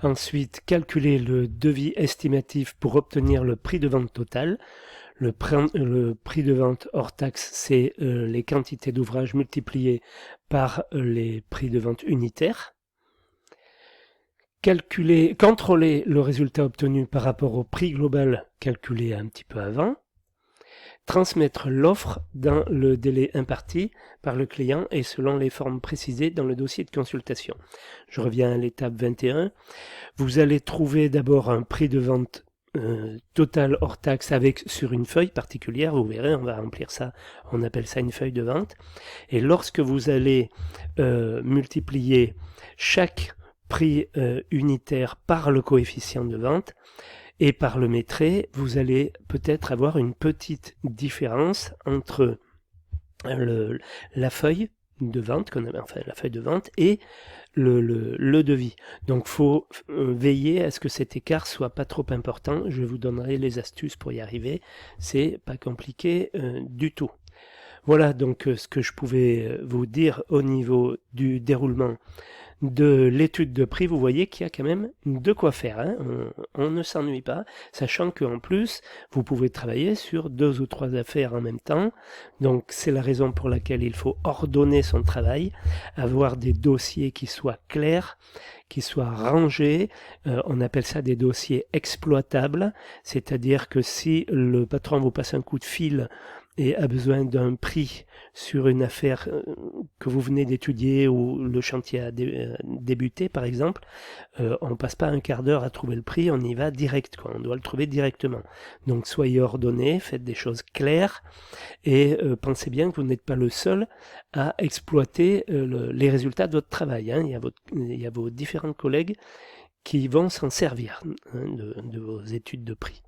Ensuite, calculer le devis estimatif pour obtenir le prix de vente total. Le prix de vente hors taxe, c'est les quantités d'ouvrages multipliées par les prix de vente unitaires. Contrôler le résultat obtenu par rapport au prix global calculé un petit peu avant. Transmettre l'offre dans le délai imparti par le client et selon les formes précisées dans le dossier de consultation. Je reviens à l'étape 21. Vous allez trouver d'abord un prix de vente total hors taxe sur une feuille particulière. Vous verrez, on va remplir ça, on appelle ça une feuille de vente. Et lorsque vous allez multiplier chaque prix unitaire par le coefficient de vente, et par le métré, vous allez peut-être avoir une petite différence entre la feuille de vente, la feuille de vente, et le devis. Donc, il faut veiller à ce que cet écart soit pas trop important. Je vous donnerai les astuces pour y arriver. C'est pas compliqué du tout. Voilà donc ce que je pouvais vous dire au niveau du déroulement de l'étude de prix. Vous voyez qu'il y a quand même de quoi faire, hein. On ne s'ennuie pas, sachant qu'en plus, vous pouvez travailler sur 2 ou 3 affaires en même temps. Donc c'est la raison pour laquelle il faut ordonner son travail, avoir des dossiers qui soient clairs, qui soient rangés. On appelle ça des dossiers exploitables, c'est-à-dire que si le patron vous passe un coup de fil et a besoin d'un prix sur une affaire que vous venez d'étudier ou le chantier a débuté par exemple, on ne passe pas un quart d'heure à trouver le prix, on y va direct, quoi. On doit le trouver directement. Donc soyez ordonnés, faites des choses claires et pensez bien que vous n'êtes pas le seul à exploiter les résultats de votre travail, hein. Il y a vos différents collègues qui vont s'en servir, hein, de vos études de prix.